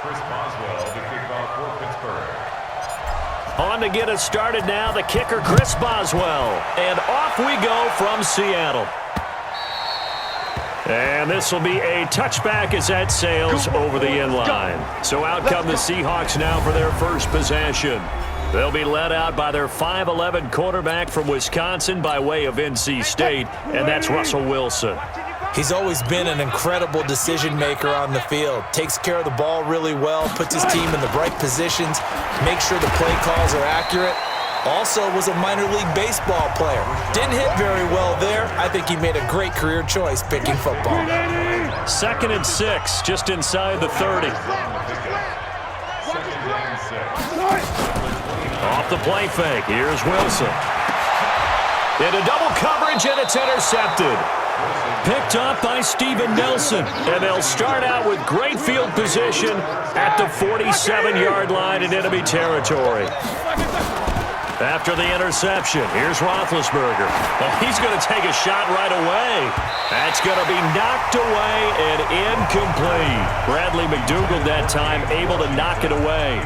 Chris Boswell to kick off for Pittsburgh. On to get us started now, the kicker, Chris Boswell. And off we go from Seattle. And this will be a touchback as that sails over the inline. So out come the Seahawks now for their first possession. They'll be led out by their 5'11" quarterback from Wisconsin by way of NC State, and that's Russell Wilson. He's always been an incredible decision maker on the field. Takes care of the ball really well, puts his team in the right positions, makes sure the play calls are accurate. Also was a minor league baseball player. Didn't hit very well there. I think he made a great career choice picking football. 2nd and 6, just inside the 30. Off the play fake, here's Wilson. Into double coverage, and it's intercepted. Picked up by Steven Nelson, and they'll start out with great field position at the 47-yard line in enemy territory. After the interception, here's Roethlisberger. He's going to take a shot right away. That's going to be knocked away and incomplete. Bradley McDougald that time able to knock it away.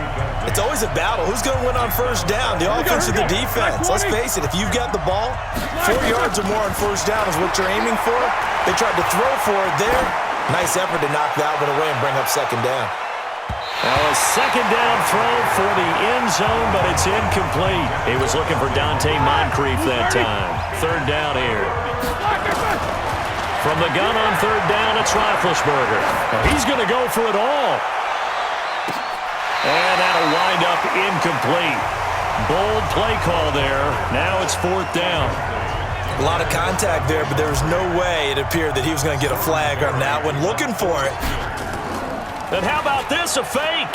It's always a battle. Who's going to win on first down, the offense or the defense? Let's face it, if you've got the ball, 4 yards or more on first down is what you're aiming for. They tried to throw for it there. Nice effort to knock that one away and bring up second down. Now a second down throw for the end zone, but it's incomplete. He was looking for Dante Moncrief that time. Third down here. From the gun on third down, it's Roethlisberger. He's going to go for it all. And that'll wind up incomplete. Bold play call there. Now it's fourth down. A lot of contact there, but there was no way it appeared that he was going to get a flag on that one. Looking for it. And how about this, a fake?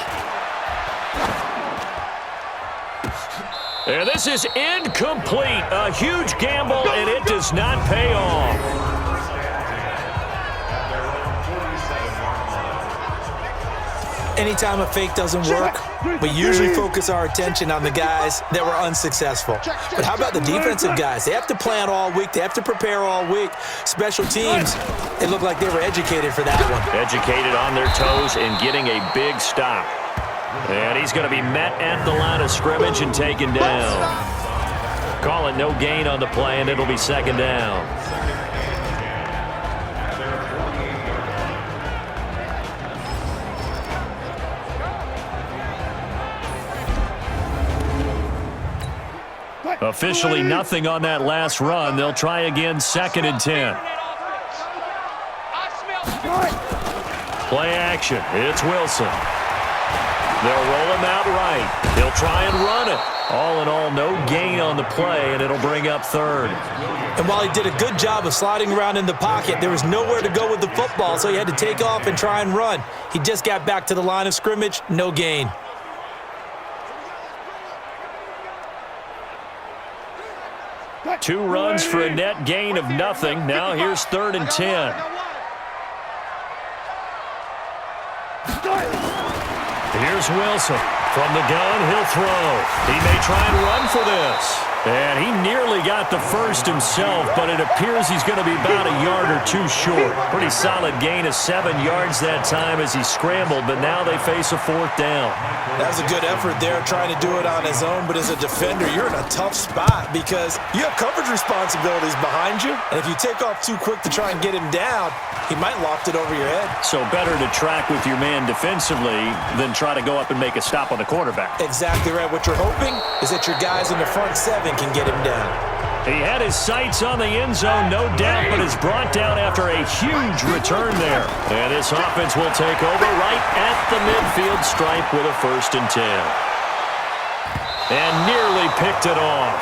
And this is incomplete. A huge gamble, and it does not pay off. Anytime a fake doesn't work, we usually focus our attention on the guys that were unsuccessful. But how about the defensive guys? They have to plan all week. They have to prepare all week. Special teams, it looked like they were educated for that one. Educated on their toes and getting a big stop. And he's going to be met at the line of scrimmage and taken down. Call it no gain on the play, and it'll be second down. Officially nothing on that last run. They'll try again, 2nd and 10. Play action. It's Wilson. They'll roll him out right. He'll try and run it. All in all, no gain on the play, and it'll bring up third. And while he did a good job of sliding around in the pocket, there was nowhere to go with the football, so he had to take off and try and run. He just got back to the line of scrimmage, no gain. Two runs for a net gain of nothing. Now here's 3rd and 10. Here's Wilson. From the gun, he'll throw. He may try and run for this. And he nearly got the first himself, but it appears he's going to be about a yard or two short. Pretty solid gain of 7 yards that time as he scrambled, but now they face a fourth down. That was a good effort there, trying to do it on his own, but as a defender, you're in a tough spot because you have coverage responsibilities behind you, and if you take off too quick to try and get him down, he might loft it over your head. So better to track with your man defensively than try to go up and make a stop on the quarterback. Exactly right. What you're hoping is that your guys in the front 7 can get him down. He had his sights on the end zone, no doubt, but is brought down after a huge return there. And this offense will take over right at the midfield stripe with a 1st and 10. And nearly picked it off.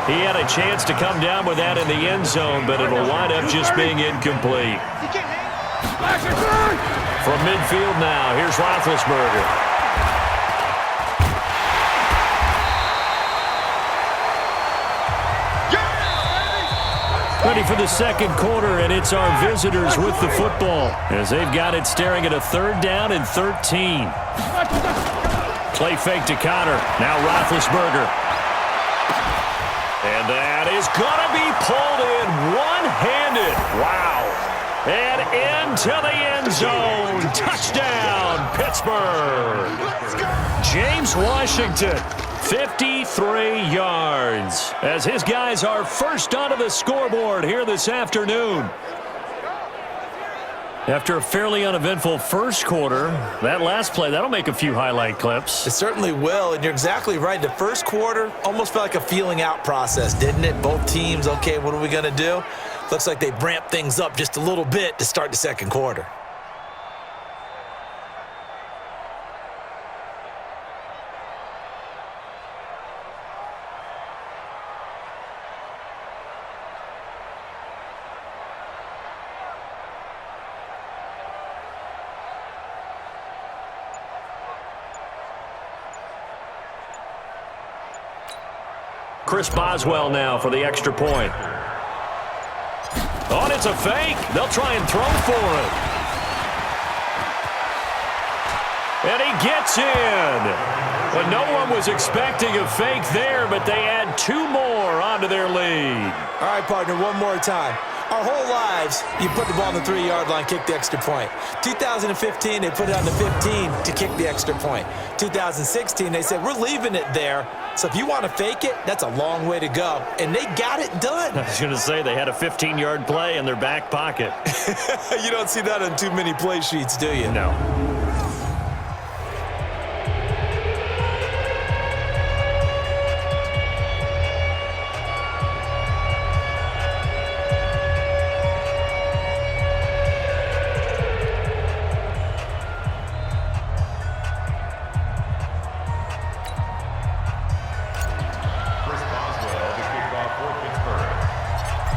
He had a chance to come down with that in the end zone, but it'll wind up just being incomplete. From midfield now, here's Roethlisberger. Ready for the second quarter, and it's our visitors with the football as they've got it staring at a 3rd down and 13. Play fake to Connor. Now Roethlisberger. And that is going to be pulled in one-handed. Wow. And into the end zone. Touchdown, Pittsburgh. James Washington, 53 yards, as his guys are first onto the scoreboard here this afternoon. After a fairly uneventful first quarter, that last play, that'll make a few highlight clips. It certainly will, and you're exactly right. The first quarter almost felt like a feeling out process, didn't it? Both teams, okay, what are we going to do? Looks like they ramped things up just a little bit to start the second quarter. Chris Boswell now for the extra point. Oh, and it's a fake. They'll try and throw for it. And he gets in. Well, no one was expecting a fake there, but they add 2 more onto their lead. All right, partner, one more time. Our whole lives, you put the ball on the 3-yard line, kick the extra point. 2015, they put it on the 15 to kick the extra point. 2016, they said, we're leaving it there. So if you want to fake it, that's a long way to go. And they got it done. I was going to say, they had a 15-yard play in their back pocket. You don't see that on too many play sheets, do you? No.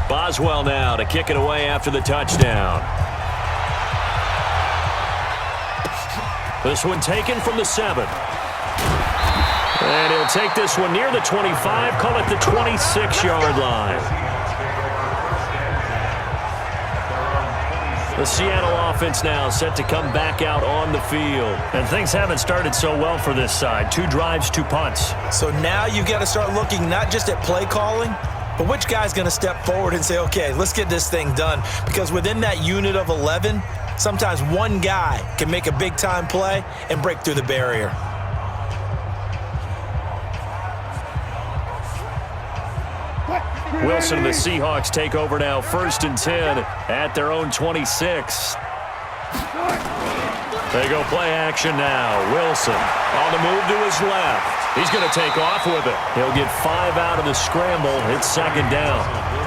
Boswell now to kick it away after the touchdown. This one taken from the 7. And he'll take this one near the 25, call it the 26-yard line. The Seattle offense now set to come back out on the field. And things haven't started so well for this side. 2 drives, 2 punts. So now you've got to start looking not just at play calling, but which guy's going to step forward and say, okay, let's get this thing done? Because within that unit of 11, sometimes one guy can make a big-time play and break through the barrier. Wilson and the Seahawks take over now, 1st and 10 at their own 26. They go play action now. Wilson on the move to his left. He's going to take off with it. He'll get 5 out of the scramble. It's 2nd down.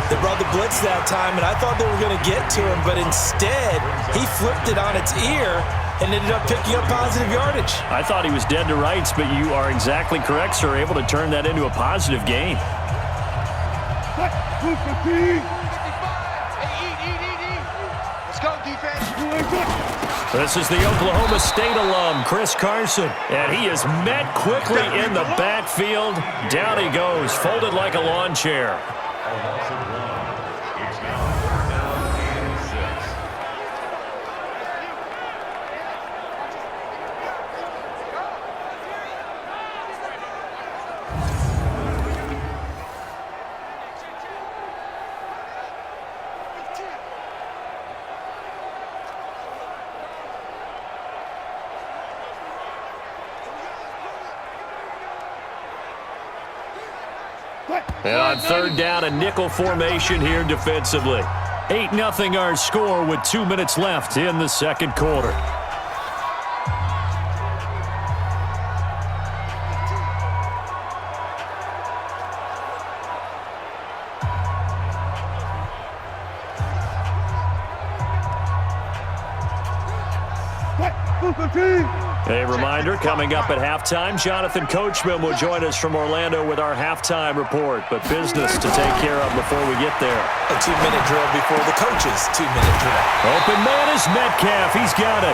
They brought the blitz that time, and I thought they were going to get to him, but instead he flipped it on its ear and ended up picking up positive yardage. I thought he was dead to rights, but you are exactly correct, sir. Able to turn that into a positive gain. Let's go, defense. This is the Oklahoma State alum, Chris Carson. And he is met quickly in the backfield. Down he goes, folded like a lawn chair. It's now 3rd and 6. And on 3rd down, a nickel formation here defensively. 8-0 our score with 2 minutes left in the second quarter. A reminder, coming up at halftime, Jonathan Coachman will join us from Orlando with our halftime report, but business to take care of before we get there. A 2-minute drill before the coach's 2-minute drill. Open man is Metcalf. He's got it.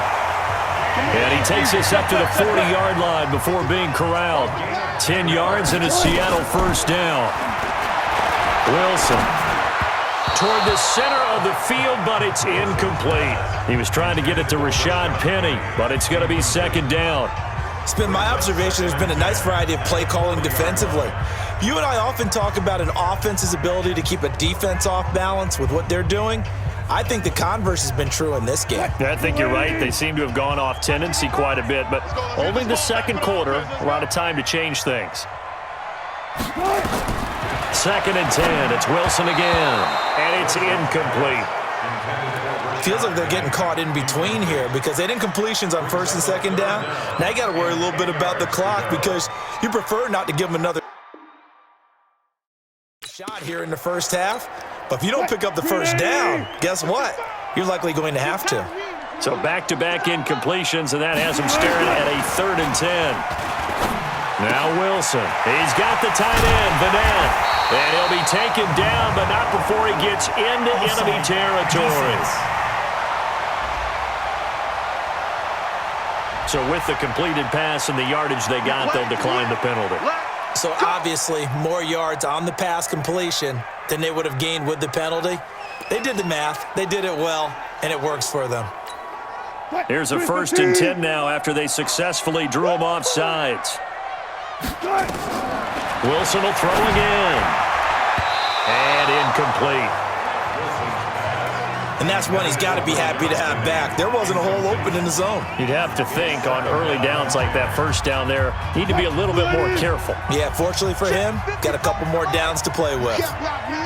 And he takes us up to the 40-yard line before being corralled. 10 yards and a Seattle 1st down. Wilson toward the center of the field, but it's incomplete. He was trying to get it to Rashad Penny, but it's going to be 2nd down. It's been my observation there's been a nice variety of play calling defensively. You and I often talk about an offense's ability to keep a defense off balance with what they're doing. I think the converse has been true in this game. I think you're right. They seem to have gone off tendency quite a bit, but only the second quarter, a lot of time to change things. 2nd and 10. It's Wilson again, and it's incomplete. Feels like they're getting caught in between here because they didn't completions on 1st and 2nd down. Now you got to worry a little bit about the clock because you prefer not to give them another shot here in the first half. But if you don't pick up the first down, guess what? You're likely going to have to. So back-to-back incompletions, and that has him staring at a 3rd and 10. Now Wilson. He's got the tight end, Vanette. And he'll be taken down, but not before he gets into enemy territory. So with the completed pass and the yardage they got, they'll decline the penalty. So obviously, more yards on the pass completion than they would have gained with the penalty. They did the math. They did it well, and it works for them. Here's a 1st and 10 now after they successfully drew him off sides. Wilson will throw again. And incomplete. And that's one he's got to be happy to have back. There wasn't a hole open in the zone. You'd have to think on early downs like that first down there, need to be a little bit more careful. Yeah, fortunately for him, got a couple more downs to play with.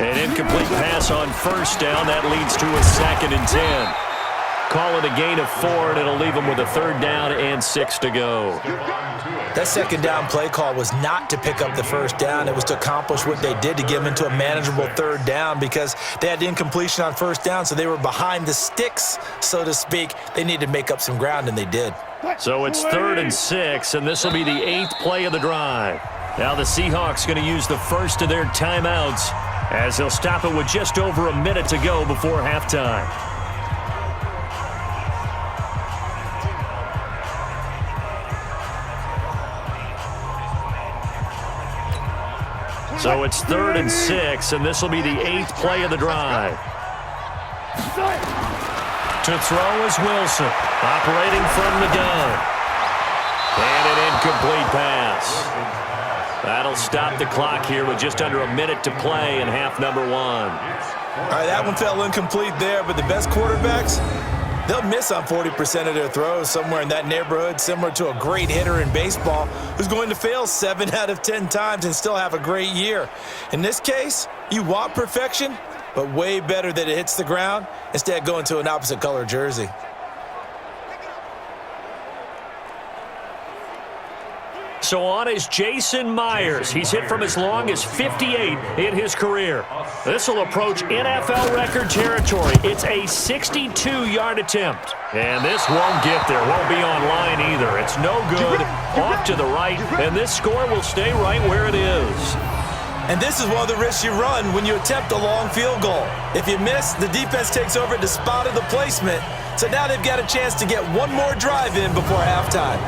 An incomplete pass on 1st down. That leads to a 2nd and 10. Call it a gain of 4, and it'll leave them with a 3rd down and 6 to go. That 2nd down play call was not to pick up the 1st down. It was to accomplish what they did to get them into a manageable 3rd down because they had the incompletion on 1st down, so they were behind the sticks, so to speak. They needed to make up some ground, and they did. So it's 3rd and 6, and this will be the 8th play of the drive. Now the Seahawks going to use the first of their timeouts as they'll stop it with just over a minute to go before halftime. So it's 3rd and 6, and this will be the 8th play of the drive. To throw is Wilson, operating from the gun. And an incomplete pass. That'll stop the clock here with just under a minute to play in half number 1. All right, that one fell incomplete there, but the best quarterbacks, they'll miss on 40% of their throws, somewhere in that neighborhood, similar to a great hitter in baseball who's going to fail 7 out of 10 times and still have a great year. In this case, you want perfection, but way better that it hits the ground instead of going to an opposite color jersey. So on is Jason Myers. He's hit from as long as 58 in his career. This will approach NFL record territory. It's a 62-yard attempt. And this won't get there. Won't be on line either. It's no good. Off to the right. And this score will stay right where it is. And this is one of the risks you run when you attempt a long field goal. If you miss, the defense takes over at the spot of the placement. So now they've got a chance to get one more drive in before halftime.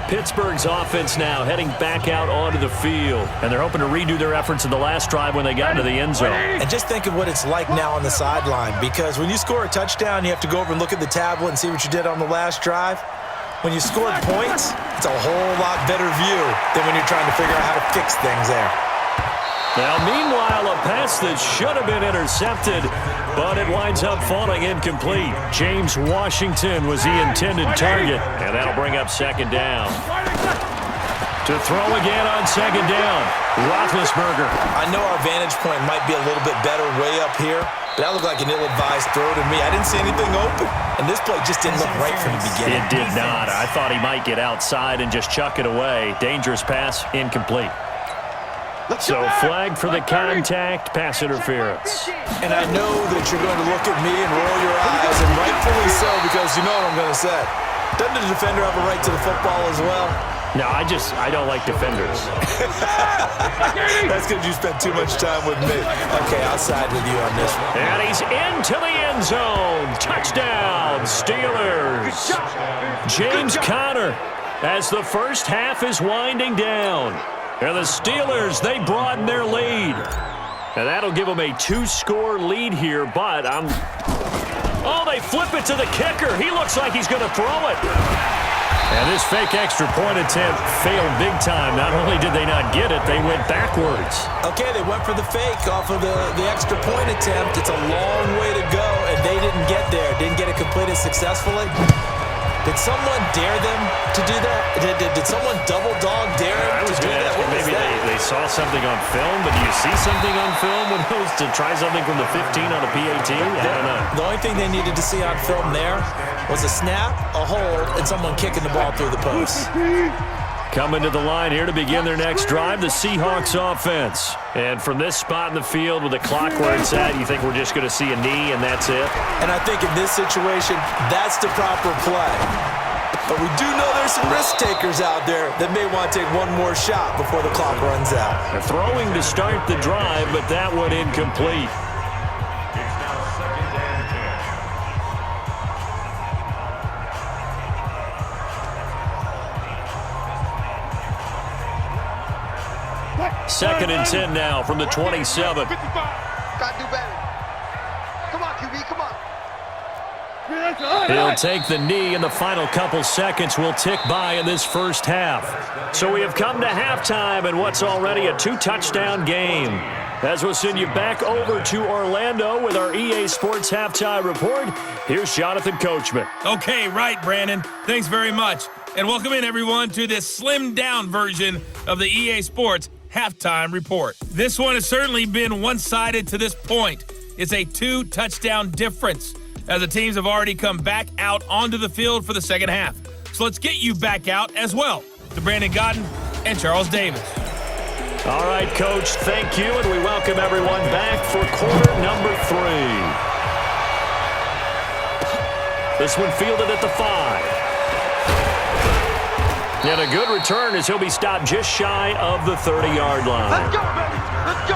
Pittsburgh's offense now heading back out onto the field. And they're hoping to redo their efforts in the last drive when they got into the end zone. And just think of what it's like now on the sideline. Because when you score a touchdown, you have to go over and look at the tablet and see what you did on the last drive. When you scored points, it's a whole lot better view than when you're trying to figure out how to fix things there. Now, meanwhile, a pass that should have been intercepted, but it winds up falling incomplete. James Washington was the intended target, and that'll bring up 2nd down. To throw again on 2nd down, Roethlisberger. I know our vantage point might be a little bit better way up here, but that looked like an ill-advised throw to me. I didn't see anything open, and this play just didn't look right from the beginning. It did not. I thought he might get outside and just chuck it away. Dangerous pass, incomplete. So flag for the contact, pass interference. And I know that you're going to look at me and roll your eyes, and rightfully so, because you know what I'm going to say. Doesn't the defender have a right to the football as well? No, I don't like defenders. That's because you spent too much time with me. Okay, I'll side with you on this one. And he's into the end zone. Touchdown, Steelers. James Conner as the first half is winding down. And the Steelers, they broaden their lead. And that'll give them a 2-score lead here, but oh, they flip it to the kicker. He looks like he's going to throw it. And this fake extra point attempt failed big time. Not only did they not get it, they went backwards. Okay, they went for the fake off of the extra point attempt. It's a long way to go, and they didn't get there. Didn't get it completed successfully. Did someone dare them to do that? Did someone double dog dare them to do that? Maybe they saw something on film, but do you see something on film when it goes to try something from the 15 on a PAT? I don't know. The only thing they needed to see on film there was a snap, a hold, and someone kicking the ball through the post. Coming to the line here to begin their next drive, the Seahawks offense. And from this spot in the field with the clock where it's at, you think we're just going to see a knee and that's it? And I think in this situation, that's the proper play. But we do know there's some risk takers out there that may want to take one more shot before the clock runs out. They're throwing to start the drive, but that one incomplete. Second and 10 now from the 27. Gotta do better. Come on, QB, come on. He'll take the knee, and the final couple seconds will tick by in this first half. So we have come to halftime in what's already a 2-touchdown game. As we'll send you back over to Orlando with our EA Sports Halftime Report, here's Jonathan Coachman. Okay, right, Brandon. Thanks very much. And welcome in, everyone, to this slimmed-down version of the EA Sports Halftime Report. This one has certainly been one-sided to this point. It's a 2-touchdown difference as the teams have already come back out onto the field for the second half. So let's get you back out as well to Brandon Godden and Charles Davis. All right, Coach, thank you, and we welcome everyone back for quarter number 3. This one fielded at the 5. And a good return as he'll be stopped just shy of the 30-yard line. Let's go, baby. Let's go.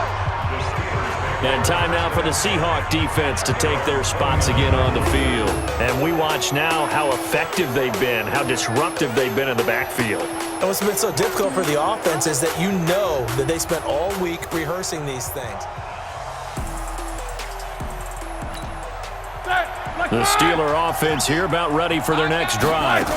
And time now for the Seahawk defense to take their spots again on the field. And we watch now how effective they've been, how disruptive they've been in the backfield. And what's been so difficult for the offense is that you know that they spent all week rehearsing these things. The Steeler offense here about ready for their next drive.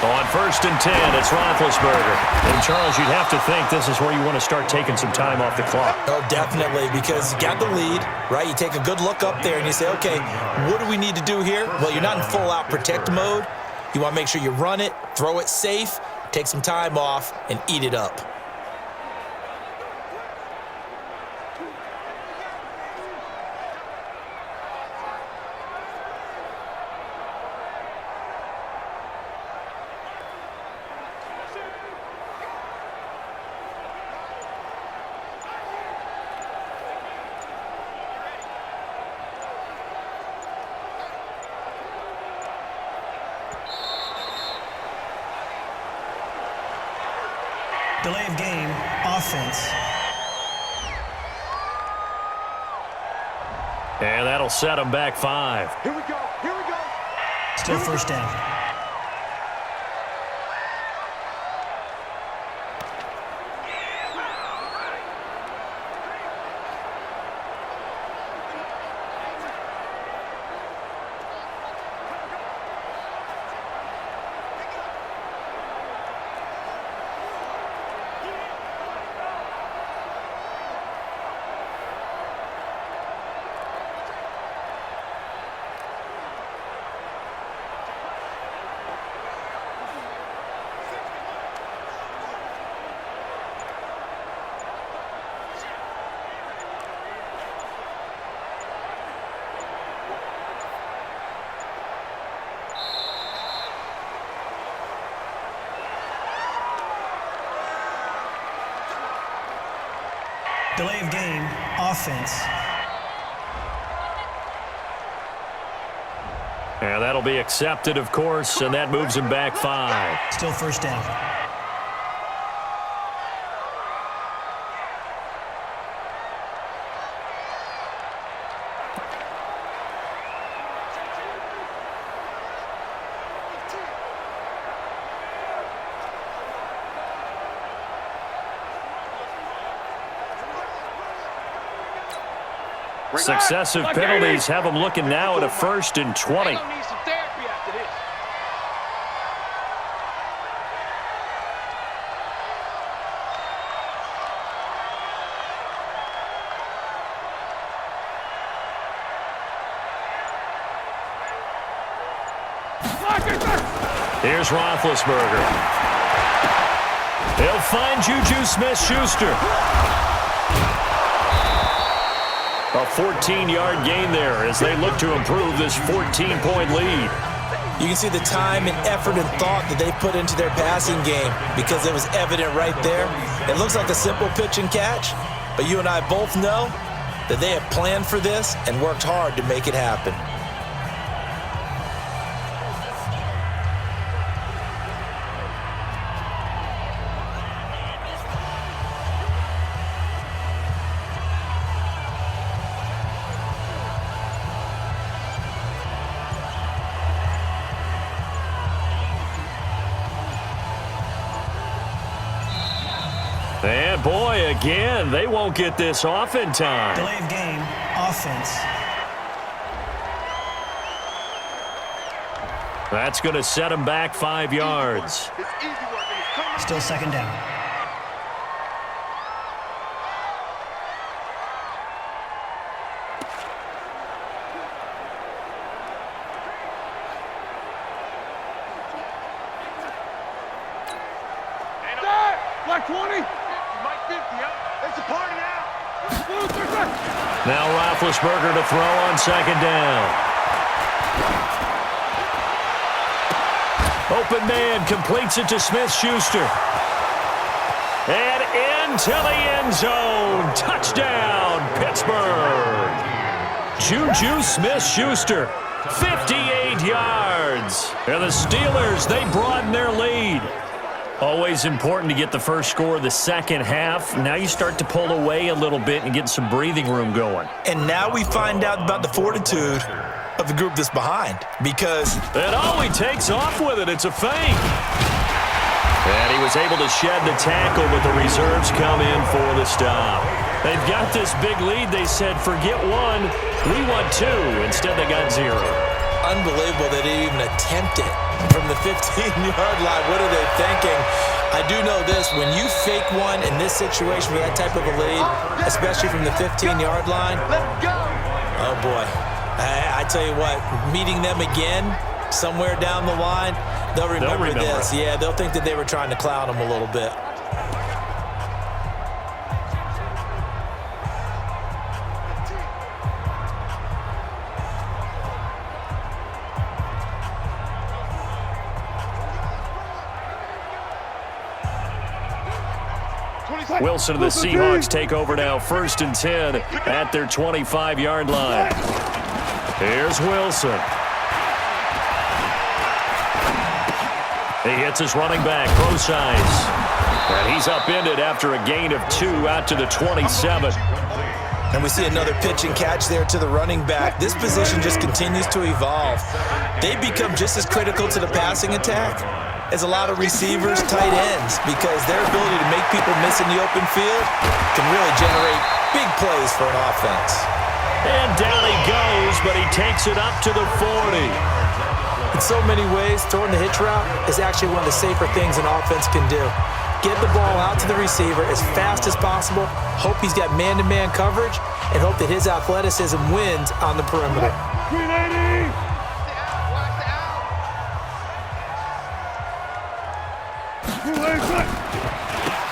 On 1st and 10, it's Roethlisberger. And, Charles, you'd have to think this is where you want to start taking some time off the clock. Oh, definitely, because you got the lead, right? You take a good look up there and you say, okay, what do we need to do here? Well, you're not in full-out protect mode. You want to make sure you run it, throw it safe, take some time off, and eat it up. Delay of game, offense. And that'll set them back 5. Here we go. Here we go. Still first down. Delay of game, offense. And that'll be accepted, of course, and that moves him back 5. Still first down. Successive penalties have them looking now at a 1st and 20. They gonna need some therapy after this. Here's Roethlisberger. He'll find Juju Smith-Schuster. A 14-yard gain there as they look to improve this 14-point lead. You can see the time and effort and thought that they put into their passing game because it was evident right there. It looks like a simple pitch and catch, but you and I both know that they have planned for this and worked hard to make it happen. And boy, again, they won't get this off in time. Delay of game, offense. That's going to set them back 5 yards. Still second down. Black 20. Mike 50, it's a party now. Now Roethlisberger to throw on second down. Open man completes it to Smith-Schuster. And into the end zone. Touchdown, Pittsburgh. Juju Smith-Schuster, 58 yards. And the Steelers, they broaden their lead. Always important to get the first score of the second half. Now you start to pull away a little bit and get some breathing room going. And now we find out about the fortitude of the group that's behind because And he takes off with it. It's a fake. And he was able to shed the tackle, but the reserves come in for the stop. They've got this big lead. They said, forget one, we want two. Instead, they got 0. unbelievable they didn't even attempt it from the 15-yard line. What are they thinking? I do know this. When you fake one in this situation with that type of a lead, especially from the 15-yard line, oh, boy. I tell you what, meeting them again somewhere down the line, they'll remember this. Yeah, they'll think that they were trying to clown them a little bit. Wilson and the Seahawks take over now, 1st and 10 at their 25-yard line. Here's Wilson. He hits his running back, close eyes. And he's upended after a gain of 2 out to the 27. And we see another pitch and catch there to the running back. This position just continues to evolve. They become just as critical to the passing attack as a lot of receivers, tight ends, because their ability to make people miss in the open field can really generate big plays for an offense. And down he goes, but he takes it up to the 40. In so many ways, throwing the hitch route is actually one of the safer things an offense can do. Get the ball out to the receiver as fast as possible, hope he's got man-to-man coverage, and hope that his athleticism wins on the perimeter. 380!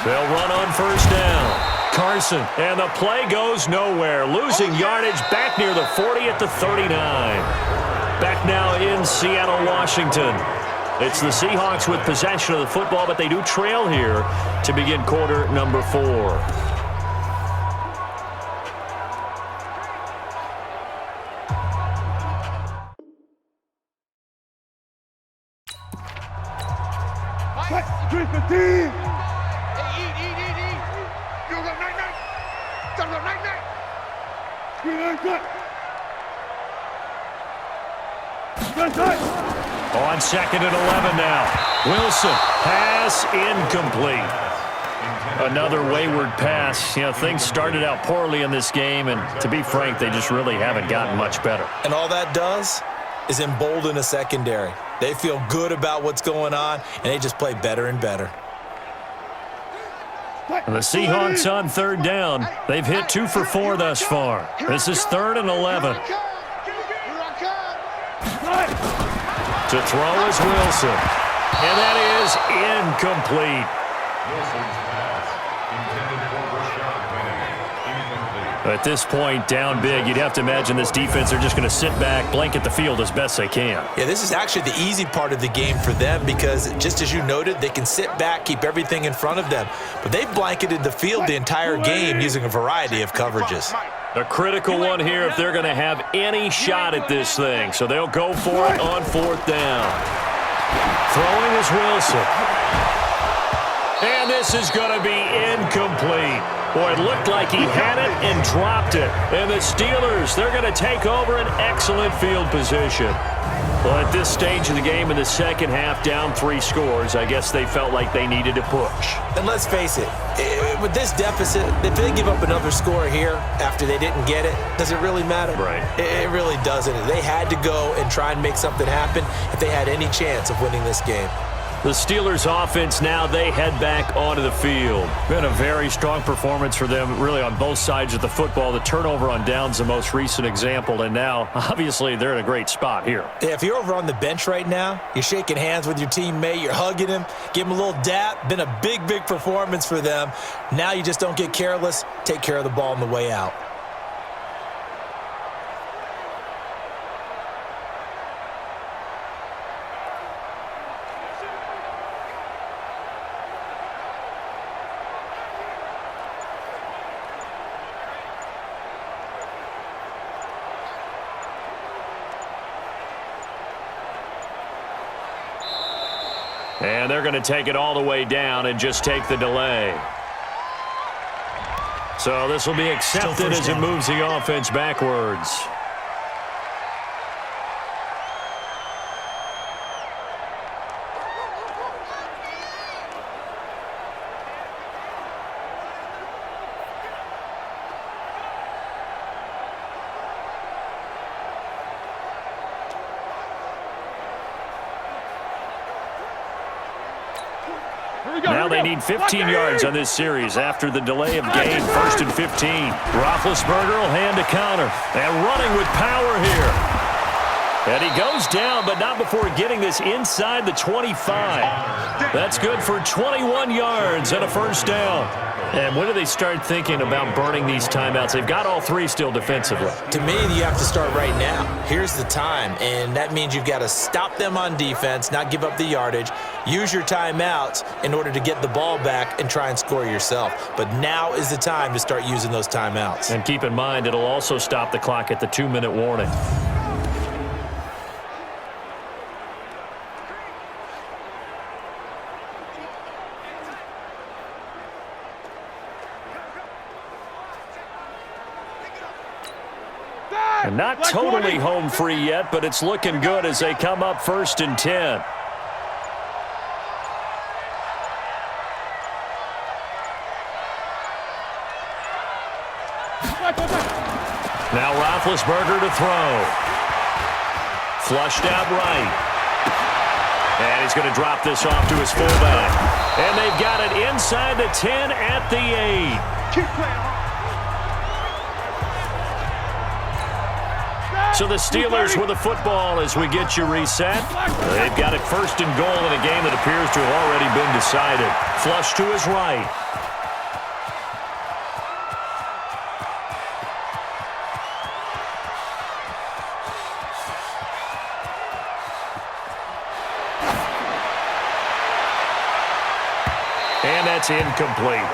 They'll run on 1st down. Carson, and the play goes nowhere. Losing yardage back near the 40 at the 39. Back now in Seattle, Washington. It's the Seahawks with possession of the football, but they do trail here to begin quarter number 4. On 2nd and 11 now. Wilson, pass incomplete. Another wayward pass. You know, things started out poorly in this game, and to be frank, they just really haven't gotten much better. And all that does is embolden a secondary. They feel good about what's going on, and they just play better and better. And the Seahawks on 3rd down. They've hit 2 for 4 thus far. This is 3rd and 11. To throw is Wilson. And that is incomplete. Wilson's pass intended for Rashad Penny. Incomplete. At this point, down big, you'd have to imagine this defense are just going to sit back, blanket the field as best they can. Yeah, this is actually the easy part of the game for them because, just as you noted, they can sit back, keep everything in front of them. But they've blanketed the field the entire game using a variety of coverages. A critical one here if they're going to have any shot at this thing. So they'll go for it on 4th down. Throwing is Wilson. And this is going to be incomplete. Boy, it looked like he had it and dropped it. And the Steelers, they're going to take over an excellent field position. Well, at this stage of the game in the second half, down 3 scores, I guess they felt like they needed to push. And let's face it, with this deficit, if they give up another score here after they didn't get it, does it really matter? Right. It really doesn't. They had to go and try and make something happen if they had any chance of winning this game. The Steelers offense now, they head back onto the field. Been a very strong performance for them, really, on both sides of the football. The turnover on downs, the most recent example, and now, obviously, they're in a great spot here. Yeah, if you're over on the bench right now, you're shaking hands with your teammate, you're hugging him, give him a little dap. Been a big, big performance for them. Now you just don't get careless. Take care of the ball on the way out. And they're going to take it all the way down and just take the delay. So this will be accepted as it moves the offense backwards. Now they need 15 yards on this series after the delay of game. 1st and 15. Roethlisberger will hand a counter. And running with power here. And he goes down, but not before getting this inside the 25. That's good for 21 yards and a 1st down. And when do they start thinking about burning these timeouts? They've got all 3 still defensively. To me, you have to start right now. Here's the time, and that means you've got to stop them on defense, not give up the yardage, use your timeouts in order to get the ball back and try and score yourself. But now is the time to start using those timeouts. And keep in mind, it'll also stop the clock at the 2-minute warning. And not totally home free yet, but it's looking good as they come up 1st and 10. Now Roethlisberger to throw. Flushed out right. And he's going to drop this off to his fullback. And they've got it inside the 10 at the 8. Keep playing. So the Steelers with the football as we get you reset. They've got it 1st and goal in a game that appears to have already been decided. Flush to his right. And that's incomplete.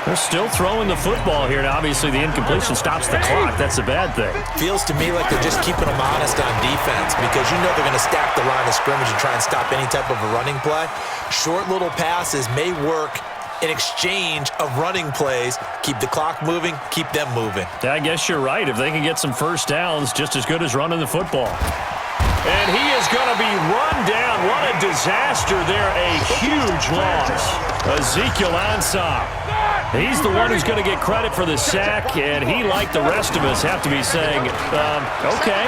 They're still throwing the football here. Now, obviously, the incompletion stops the clock. That's a bad thing. Feels to me like they're just keeping them honest on defense because you know they're going to stack the line of scrimmage and try and stop any type of a running play. Short little passes may work in exchange of running plays. Keep the clock moving, keep them moving. I guess you're right. If they can get some 1st downs, just as good as running the football. And he is going to be run down. What a disaster there. A huge loss. Ezekiel Ansah. He's the one who's going to get credit for the sack, and he, like the rest of us, have to be saying, okay.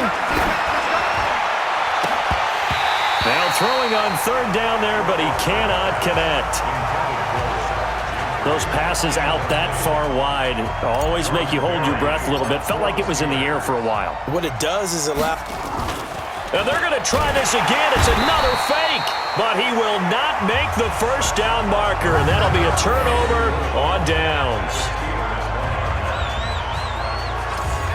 Now throwing on 3rd down there, but he cannot connect. Those passes out that far wide always make you hold your breath a little bit. Felt like it was in the air for a while. What it does is allow... And they're going to try this again. It's another fake. But he will not make the first down marker, and that'll be a turnover on downs.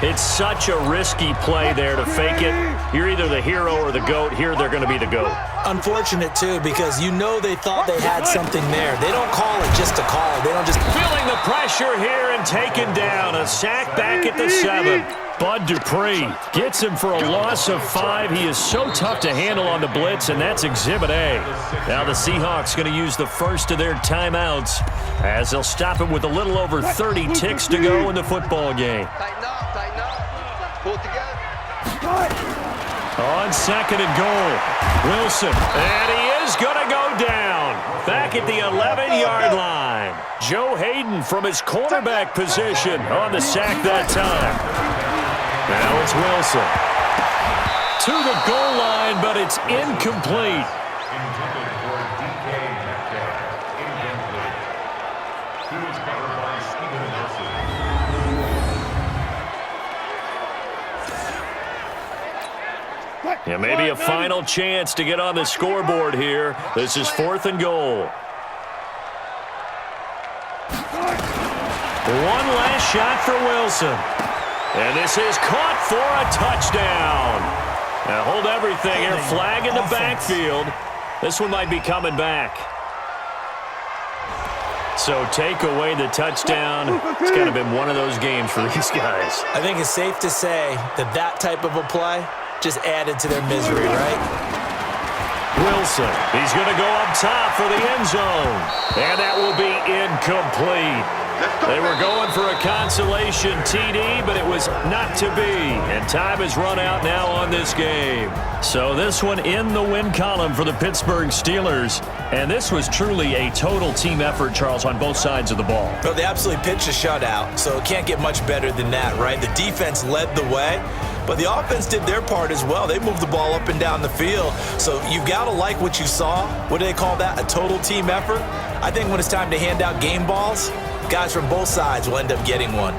It's such a risky play there to fake it. You're either the hero or the GOAT. Here they're going to be the GOAT. Unfortunate, too, because you know they thought they had something there. They don't call it just to call. They don't just... Feeling the pressure here and taken down. A sack back at the 7. Bud Dupree gets him for a loss of 5. He is so tough to handle on the blitz, and that's Exhibit A. Now the Seahawks going to use the first of their timeouts as they'll stop it with a little over 30 ticks to go in the football game. Tighten up, pull it together. On 2nd and goal, Wilson, and he is going to go down. Back at the 11-yard line. Joe Hayden from his quarterback position on the sack that time. Now it's Wilson. To the goal line, but it's incomplete. Intended for DK Metcalf. Incomplete. He was covered by Steven Nelson. Yeah, maybe a final chance to get on the scoreboard here. This is 4th and goal. One last shot for Wilson. And this is caught for a touchdown. Now hold everything here. Flag in the backfield. This one might be coming back. So take away the touchdown. It's kind of been one of those games for these guys. I think it's safe to say that that type of a play just added to their misery, right? Wilson, he's going to go up top for the end zone. And that will be incomplete. They were going for a consolation TD, but it was not to be. And time has run out now on this game. So this one in the win column for the Pittsburgh Steelers. And this was truly a total team effort, Charles, on both sides of the ball. Well, they absolutely pitched a shutout, so it can't get much better than that, right? The defense led the way, but the offense did their part as well. They moved the ball up and down the field. So you've got to like what you saw. What do they call that? A total team effort? I think when it's time to hand out game balls, guys from both sides will end up getting one.